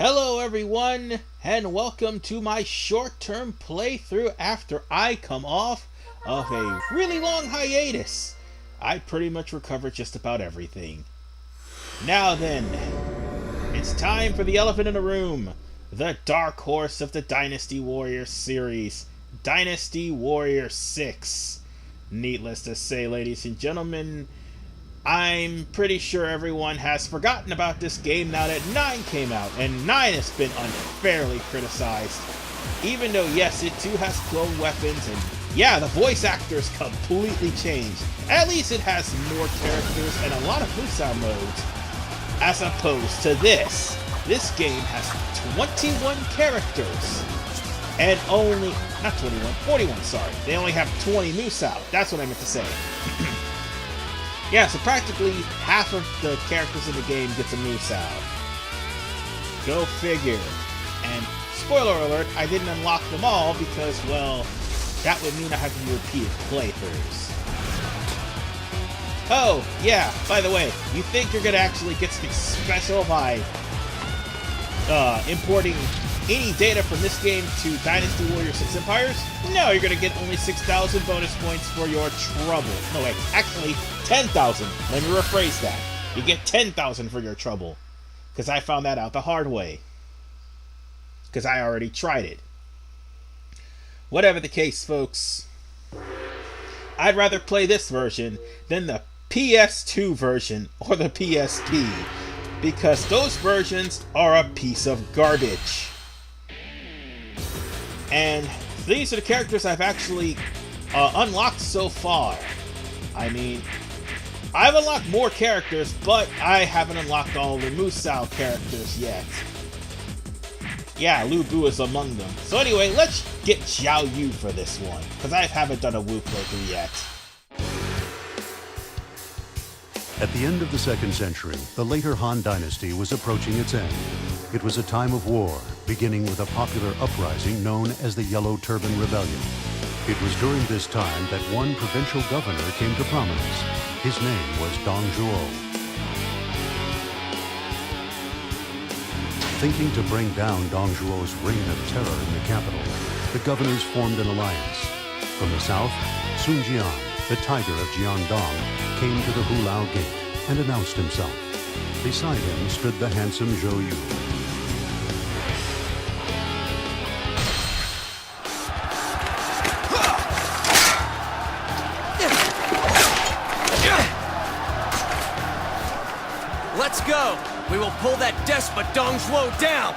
Hello everyone, and welcome to my short-term playthrough after I come off of a really long hiatus. I pretty much recovered just about everything. Now then, it's time for the elephant in the room, the dark horse of the Dynasty Warriors series, Dynasty Warriors 6. Needless to say, ladies and gentlemen, I'm pretty sure everyone has forgotten about this game now that 9 came out, and 9 has been unfairly criticized. Even though, yes, it too has clone weapons, and yeah, the voice actors completely changed. At least it has more characters and a lot of Musou modes. As opposed to this. This game has 21 characters. And only, not 21, 41, sorry. They only have 20 Musou. That's what I meant to say. Yeah, so practically half of the characters in the game gets a Musou. Go figure. And spoiler alert, I didn't unlock them all because, well, that would mean I have to do repeated playthroughs. Oh, yeah, by the way, you think you're gonna actually get something special by importing any data from this game to Dynasty Warriors 6 Empires? No, you're gonna get only 6,000 bonus points for your trouble. No, wait, actually 10,000. Let me rephrase that. You get 10,000 for your trouble. Because I found that out the hard way. Because I already tried it. Whatever the case, folks, I'd rather play this version than the PS2 version or the PSP. Because those versions are a piece of garbage. And these are the characters I've actually unlocked so far. I mean, I've unlocked more characters, but I haven't unlocked all the Musou characters yet. Yeah, Lu Bu is among them. So anyway, let's get Xiao Yu for this one, because I haven't done a Wu playthrough yet. At the end of the 2nd century, the later Han Dynasty was approaching its end. It was a time of war, beginning with a popular uprising known as the Yellow Turban Rebellion. It was during this time that one provincial governor came to prominence. His name was Dong Zhuo. Thinking to bring down Dong Zhuo's reign of terror in the capital, the governors formed an alliance. From the south, Sun Jian, the tiger of Jiangdong, came to the Hulao Gate and announced himself. Beside him stood the handsome Zhou Yu. Let's go! We will pull that despot Dong Zhuo down!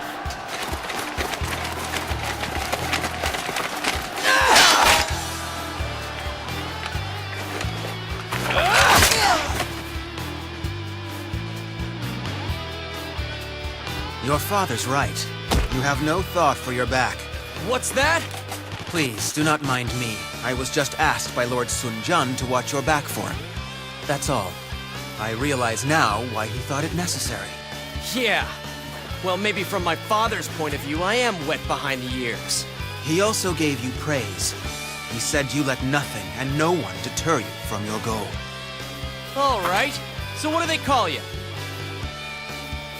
Your father's right. You have no thought for your back. What's that? Please, do not mind me. I was just asked by Lord Sun Jian to watch your back for him. That's all. I realize now why he thought it necessary. Yeah. Well, maybe from my father's point of view, I am wet behind the ears. He also gave you praise. He said you let nothing and no one deter you from your goal. All right. So what do they call you?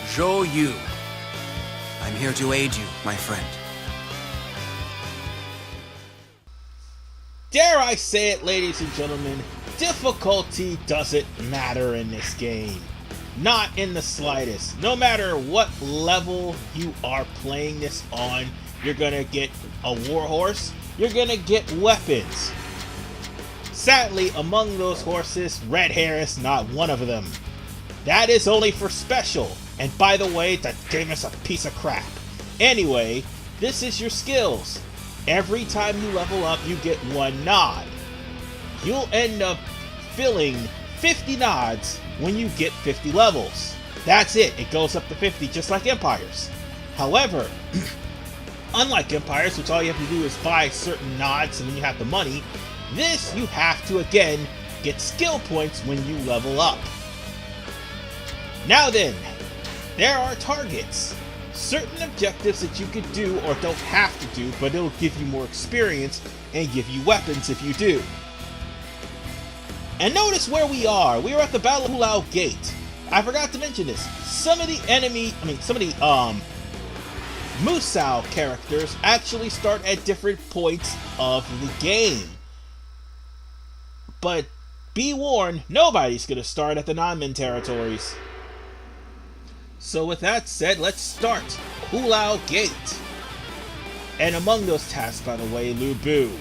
Zhou Yu. I'm here to aid you, my friend. Dare I say it, ladies and gentlemen, difficulty doesn't matter in this game. Not in the slightest. No matter what level you are playing this on, you're gonna get a warhorse, you're gonna get weapons. Sadly, among those horses, red hair is not one of them. That is only for special. And by the way, the game is a piece of crap. Anyway, this is your skills. Every time you level up, you get 1 nod. You'll end up filling 50 nods when you get 50 levels. That's it. It goes up to 50, just like Empires. However, unlike Empires, which all you have to do is buy certain nods and then you have the money, this you have to, again, get skill points when you level up. Now then, there are targets. Certain objectives that you could do or don't have to do, but it'll give you more experience and give you weapons if you do. And notice where we are. We are at the Battle of Hulao Gate. I forgot to mention this. Some of the Musou characters actually start at different points of the game. But be warned, nobody's going to start at the non-min territories. So with that said, let's start. Hulao Gate. And among those tasks, by the way, Lu Bu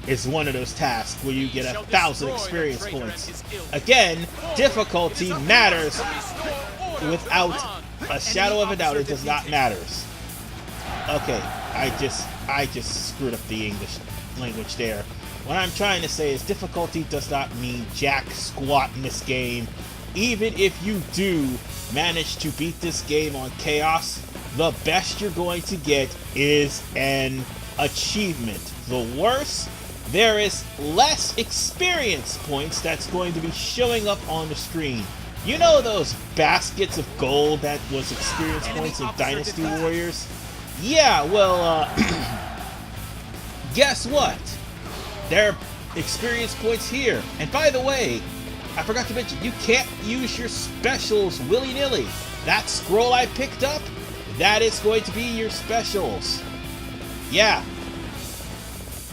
is one of those tasks where you get 1,000 experience points. Again, difficulty matters. Without a shadow of a doubt, it does not matter. Okay, I just screwed up the English language there. What I'm trying to say is difficulty does not mean jack squat in this game. Even if you do manage to beat this game on Chaos, the best you're going to get is an achievement. The worse, there is less experience points that's going to be showing up on the screen. You know those baskets of gold that was experience points in Dynasty Warriors? Yeah, well, guess what? There are experience points here. And by the way, I forgot to mention, you can't use your specials willy-nilly. That scroll I picked up, that is going to be your specials. Yeah.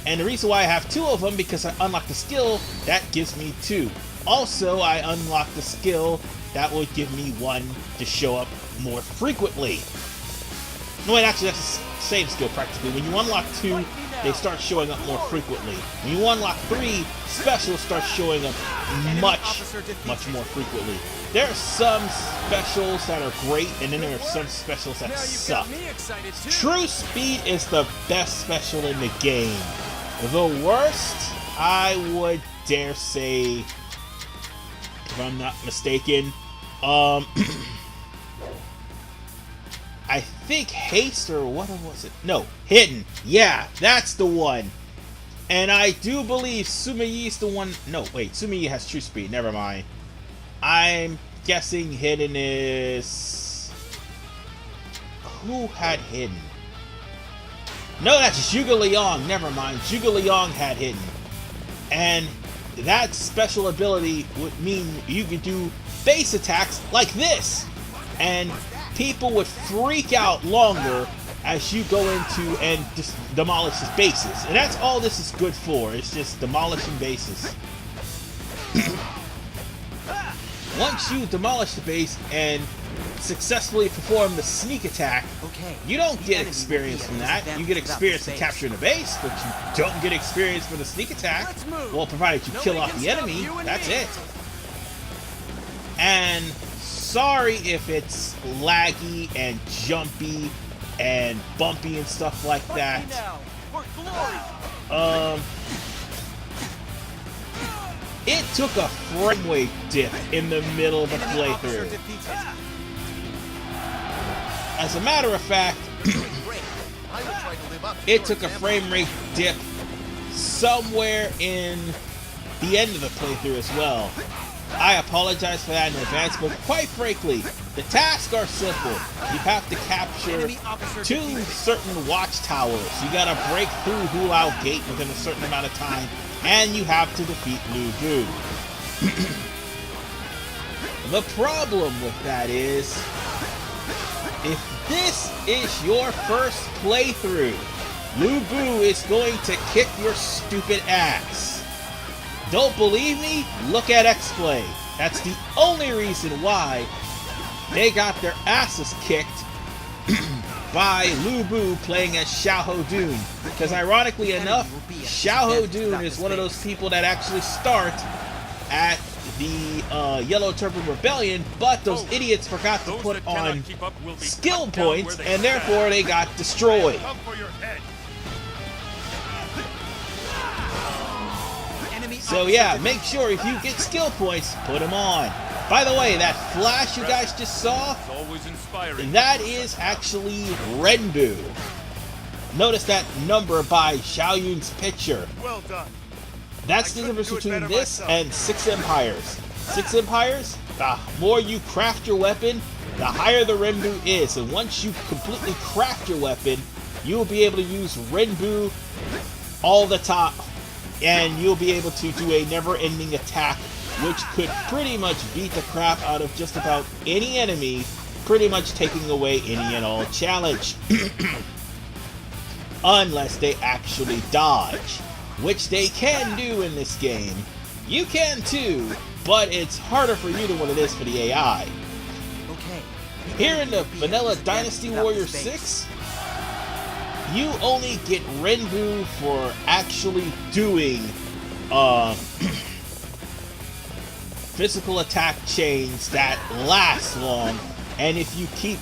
And the reason why I have 2 of them, because I unlocked the skill, that gives me 2. Also, I unlocked the skill that would give me 1 to show up more frequently. No, wait, actually, that's the same skill practically. When you unlock 2, they start showing up more frequently. When you unlock 3, specials start showing up much more frequently. There are some specials that are great, and then there are some specials that suck. True Speed is the best special in the game. The worst, I would dare say, if I'm not mistaken, I think Haste, or what was it? No, Hidden. Yeah, that's the one. And I do believe Sumiyi is the one. No, wait, Sumiyi has True Speed. Never mind. I'm guessing Hidden is... Who had Hidden? No, that's Zhuge Liang. Never mind. Zhuge Liang had Hidden. And that special ability would mean you could do base attacks like this. And people would freak out longer as you go into and just demolish his bases. And that's all this is good for. It's just demolishing bases. Once you demolish the base and successfully perform the sneak attack, you don't get experience from that. You get experience in capturing the base, but you don't get experience for the sneak attack. Well, provided you kill off the enemy, that's it. And sorry if it's laggy and jumpy and bumpy and stuff like that. It took a frame rate dip in the middle of the playthrough. As a matter of fact, it took a frame rate dip somewhere in the end of the playthrough as well. I apologize for that in advance, but quite frankly, the tasks are simple. You have to capture 2 certain watchtowers. You gotta break through Hulao Gate within a certain amount of time, and you have to defeat Lu Bu. The problem with that is, if this is your first playthrough, Lu Bu is going to kick your stupid ass. Don't believe me? Look at X-Play. That's the only reason why they got their asses kicked by Lu Bu playing as Xiao Dun. Because ironically enough, Xiao Dun is one of those people that actually start at the Yellow Turban Rebellion, but those idiots forgot to put on skill points, and therefore they got destroyed. So yeah, make sure if you get skill points, put them on. By the way, that flash you guys just saw, that is actually Renbu. Notice that number by Xiao Yun's picture. Well done. That's the difference between this and 6 Empires. 6 Empires, the more you craft your weapon, the higher the Renbu is. And once you completely craft your weapon, you will be able to use Renbu all the time. And you'll be able to do a never-ending attack, which could pretty much beat the crap out of just about any enemy pretty much taking away any and all challenge. Unless they actually dodge, which they can do in this game. You can too, but it's harder for you than what it is for the AI. Okay. Here in the vanilla Dynasty Warriors 6, you only get Renbu for actually doing physical attack chains that last long, and if you keep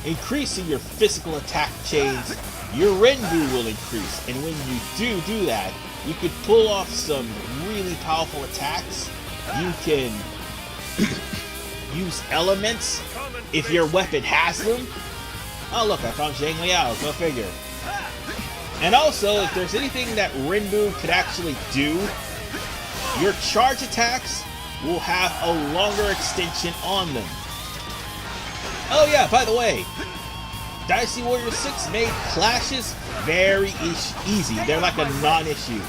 increasing your physical attack chains, your Renbu will increase, and when you do that, you could pull off some really powerful attacks. You can use elements if your weapon has them. Oh look, I found Zhang Liao, go figure. And also, if there's anything that Renbu could actually do, your charge attacks will have a longer extension on them. Oh yeah, by the way, Dynasty Warriors 6 made clashes very easy. They're like a non-issue.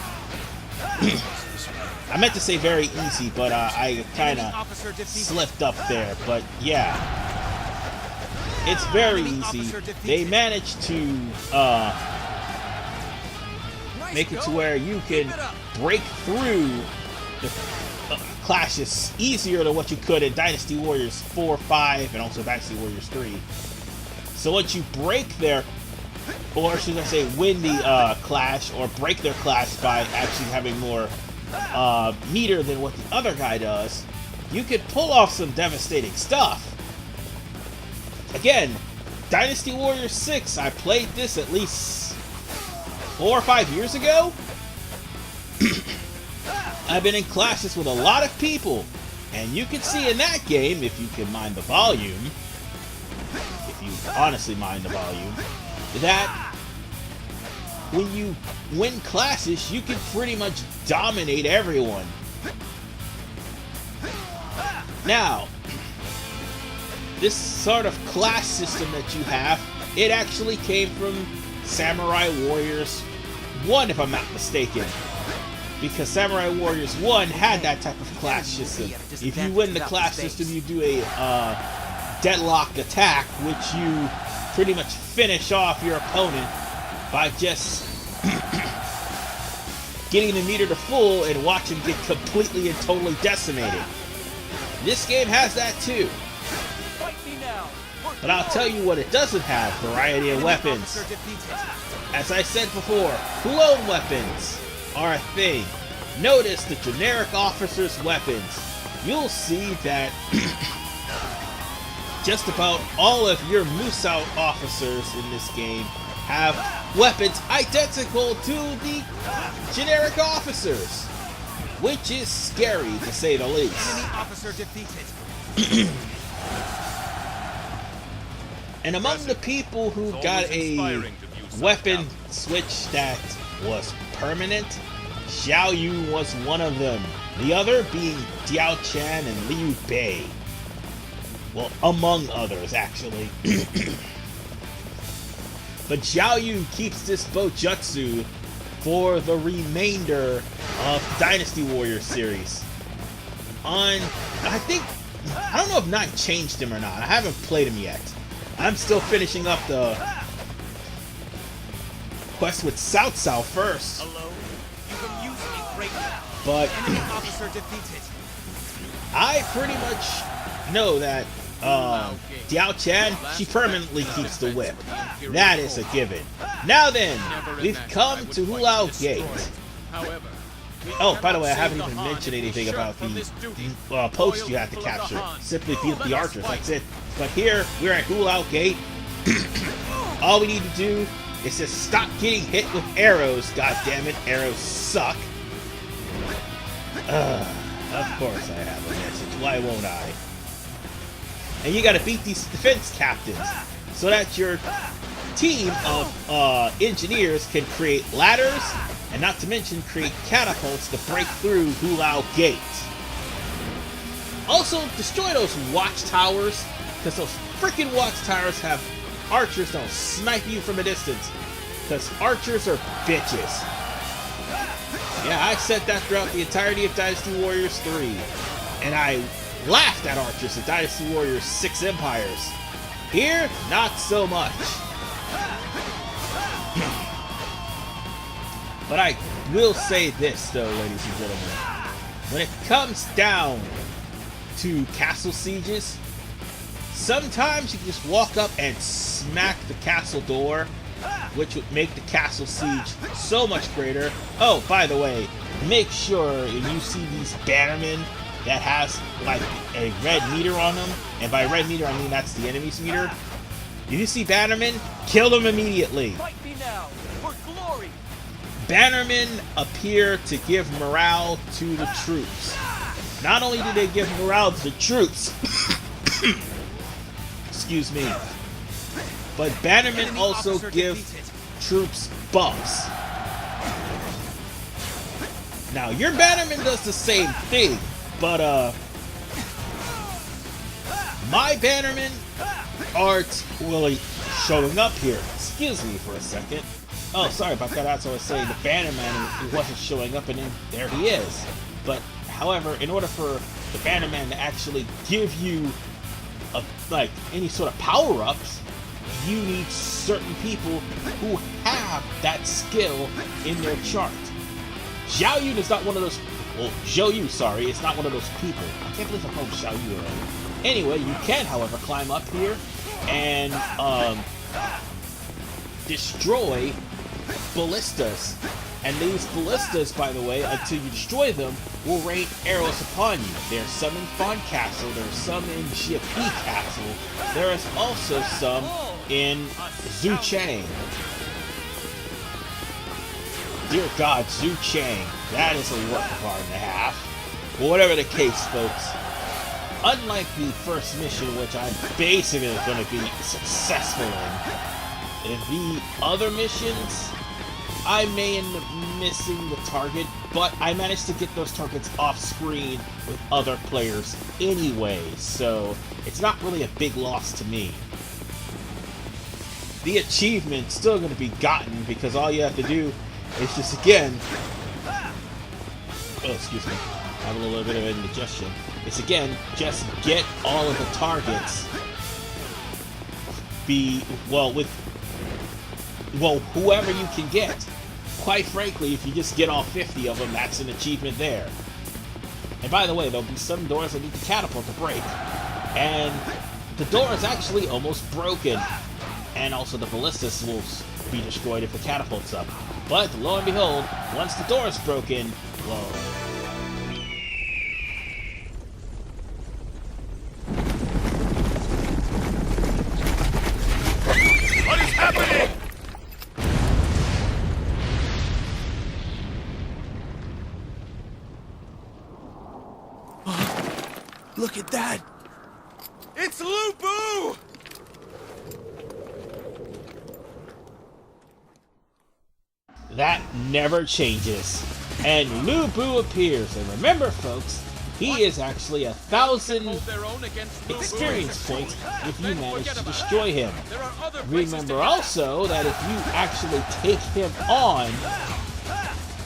I meant to say very easy, but I kind of slipped up there. But yeah, it's very easy. They managed to make it to where you can break through the clashes easier than what you could in Dynasty Warriors 4, 5, and also Dynasty Warriors 3. So once you break their, or should I say win the clash, or break their clash by actually having more meter than what the other guy does, you could pull off some devastating stuff. Again, Dynasty Warriors 6, I played this at least 4 or 5 years ago. I've been in clashes with a lot of people, and you can see in that game, if you can mind the volume, if you honestly mind the volume, that when you win classes, you can pretty much dominate everyone. Now, this sort of class system that you have, it actually came from Samurai Warriors 1, if I'm not mistaken. Because Samurai Warriors 1 had that type of class system. If you win the class system, you do a deadlock attack, which you pretty much finish off your opponent by just getting the meter to full and watch him get completely and totally decimated. This game has that too. But I'll tell you what it doesn't have: variety of weapons. As I said before, clone weapons are a thing. Notice the generic officer's weapons. You'll see that just about all of your Musou officers in this game have weapons identical to the generic officers, which is scary to say the least. Enemy officer defeated. And among the people who got a weapon switch that was permanent, Xiao Yu was one of them. The other being Diao Chan and Liu Bei. Well, among others, actually. But Xiao Yu keeps this Bojutsu for the remainder of Dynasty Warriors series. I don't know if 9 changed him or not. I haven't played him yet. I'm still finishing up the quest with Cao Cao first. But I pretty much know that Diao Chan, she permanently keeps the whip. That is a given. Now then, we've come to Hulao Gate. Oh, by the way, I haven't even mentioned anything about the post you have to capture. Simply beat the archers, that's it. But here, we're at Hulao Gate. All we need to do is just stop getting hit with arrows. God damn it, arrows suck. Of course I have a message. Why won't I? And you gotta beat these defense captains so that your team of engineers can create ladders, and not to mention create catapults to break through Hulao Gate. Also, destroy those watchtowers, because those freaking watchtowers have archers that'll snipe you from a distance, because archers are bitches. Yeah, I said that throughout the entirety of Dynasty Warriors 3, and I laughed at archers in Dynasty Warriors 6 Empires. Here, not so much. But I will say this, though, ladies and gentlemen. When it comes down to castle sieges, sometimes you can just walk up and smack the castle door, which would make the castle siege so much greater. Oh, by the way, make sure you see these bannermen that has like a red meter on them, and by red meter I mean that's the enemy's meter. If you see bannermen, kill them immediately. Fight me now for glory. Bannermen appear to give morale to the troops. Not only do they give morale to the troops, excuse me, but bannermen also give troops buffs. Now, your bannerman does the same thing, but my bannermen aren't really showing up here. Excuse me for a second. Oh, sorry about that. That's what I was saying. The bannerman wasn't showing up, and then there he is. But, however, in order for the bannerman to actually give you like any sort of power-ups, you need certain people who have that skill in their chart. Xiao Yun is not one of those. Well, Zhou Yu, sorry, it's not one of those people. I can't believe I called Xiao Yu already. Anyway, you can, however, climb up here and destroy ballistas. And these ballistas, by the way, until you destroy them, will rain arrows upon you. There's some in Fan Castle, there's some in Jiapi Castle, there is also some in Zhu Chang. Dear God, Zhu Chang, that is a work of art and a half. But whatever the case, folks, unlike the first mission, which I'm basically going to be successful in the other missions, I may end up missing the target, but I managed to get those targets off screen with other players anyway, so it's not really a big loss to me. The achievement's still going to be gotten because all you have to do is just again, oh excuse me, I have a little bit of indigestion. It's again, just get all of the targets, whoever you can get. Quite frankly, if you just get all 50 of them, that's an achievement there. And by the way, there'll be some doors that need the catapult to break. And the door is actually almost broken. And also the ballistas will be destroyed if the catapult's up. But lo and behold, once the door is broken, well... What is happening? Look at that! It's Lu Bu! That never changes. And Lu Bu appears. And remember, folks, he is actually 1,000 experience points if you manage to destroy him. Remember also that if you actually take him on,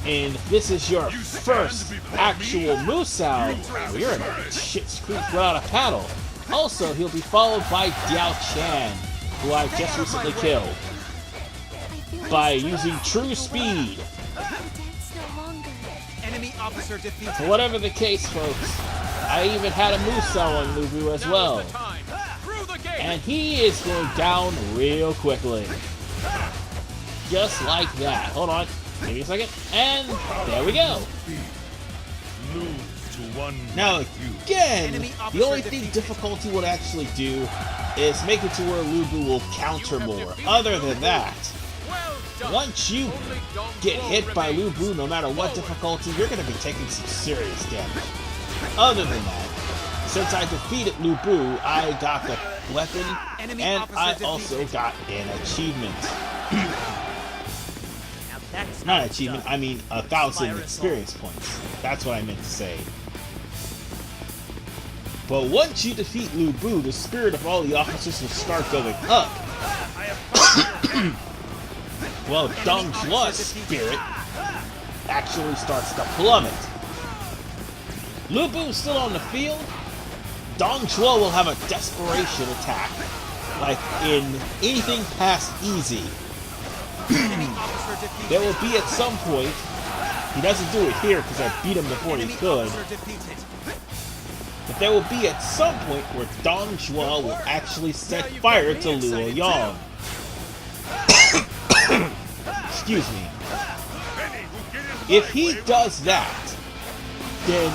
and this is your first actual Musou, you're in a shit's creek without a paddle. Also, he'll be followed by Diao Chan, who I just recently killed, by using True Speed. Enemy officer defeated. So whatever the case, folks, I even had a Musou on Lu Bu as well. And he is going down real quickly. Just like that. Hold on. Give me a second. And there we go. Now, again, the only thing difficulty would actually do is make it to where Lu Bu will counter more. Other than that, once you get hit by Lu Bu, no matter what difficulty, you're going to be taking some serious damage. Other than that, since I defeated Lu Bu, I got the weapon, and I also got an achievement. Not an achievement, I mean 1,000 experience points. That's what I meant to say. But once you defeat Lu Bu, the spirit of all the officers will start going up. Well, Dong Zhuo's spirit actually starts to plummet. Lu Bu's still on the field. Dong Zhuo will have a desperation attack. like in anything past easy. There will be at some point, he doesn't do it here because I beat him before he could, but there will be at some point where Dong Zhuo will actually set fire to Luo Yang. Excuse me. If he does that, then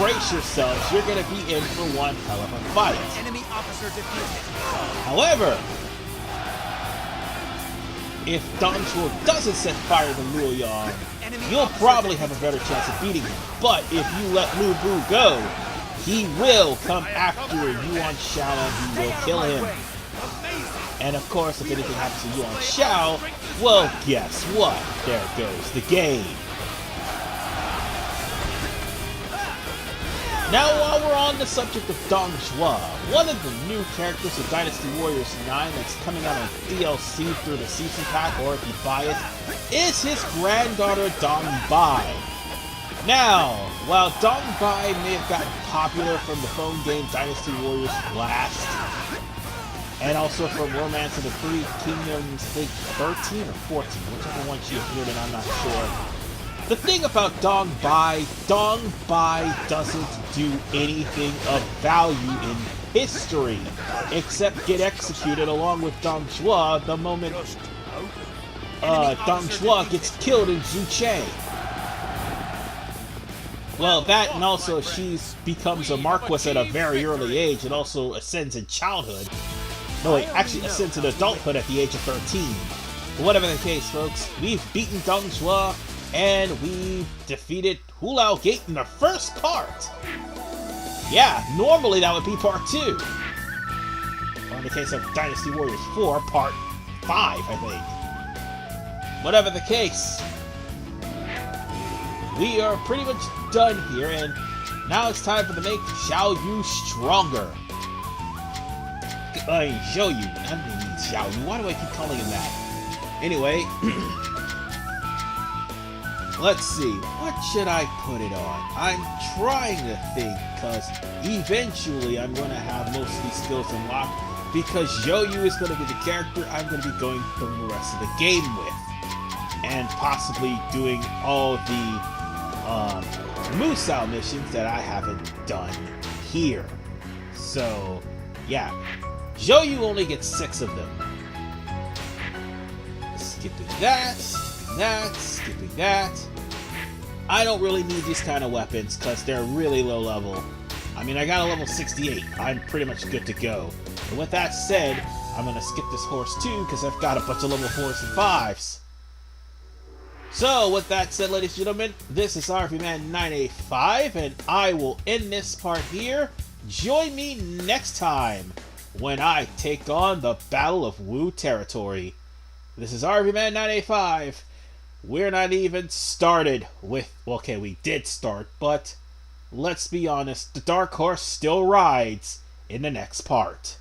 brace yourselves, you're going to be in for one hell of a fight. However, if Dong Zhuo doesn't set fire to Luo Yang, you'll probably have a better chance of beating him. But if you let Lu Bu go, he will come after Yuan Shao and he will kill him. And of course, if anything happens to Yuan Shao, well, guess what? There goes the game. Now, while we're on the subject of Dong Zhuo, one of the new characters of Dynasty Warriors 9 that's coming out on DLC through the season pack, or if you buy it, is his granddaughter Dong Bai. Now, while Dong Bai may have gotten popular from the phone game Dynasty Warriors Blast, and also from Romance of the Three Kingdoms, I think 13 or 14, whichever one she appeared in, I'm not sure. The thing about Dong Bai doesn't do anything of value in history, except get executed along with Dong Zhuo the moment Dong Zhuo gets killed in Zhuche. Well, that and also she becomes a Marquess at a very early age and also ascends in childhood. No, wait, actually ascends in adulthood at the age of 13. But whatever the case, folks, we've beaten Dong Zhuo, and we defeated Hulao Gate in the first part. Yeah, normally that would be part 2. Or in the case of Dynasty Warriors 4, part 5, I think. Whatever the case, we are pretty much done here, and now it's time for the make Xiao Yu stronger. Zhou Yu. I mean Xiao Yu. Why do I keep calling him that? Anyway, let's see. What should I put it on? I'm trying to think, because eventually I'm going to have most of these skills unlocked, because Zhou Yu is going to be the character I'm going to be going through the rest of the game with, and possibly doing all the Musou missions that I haven't done here. So, yeah. Zhou Yu only gets 6 of them. Skipping that, skipping that, skipping that. I don't really need these kind of weapons because they're really low level. I mean, I got a level 68. I'm pretty much good to go. And with that said, I'm going to skip this horse too because I've got a bunch of level 4s and 5s. So, with that said, ladies and gentlemen, this is RVMan 985, and I will end this part here. Join me next time when I take on the Battle of Wu Territory. This is RVMan 985. We're not even started with... Well, okay, we did start, but let's be honest, the dark horse still rides in the next part.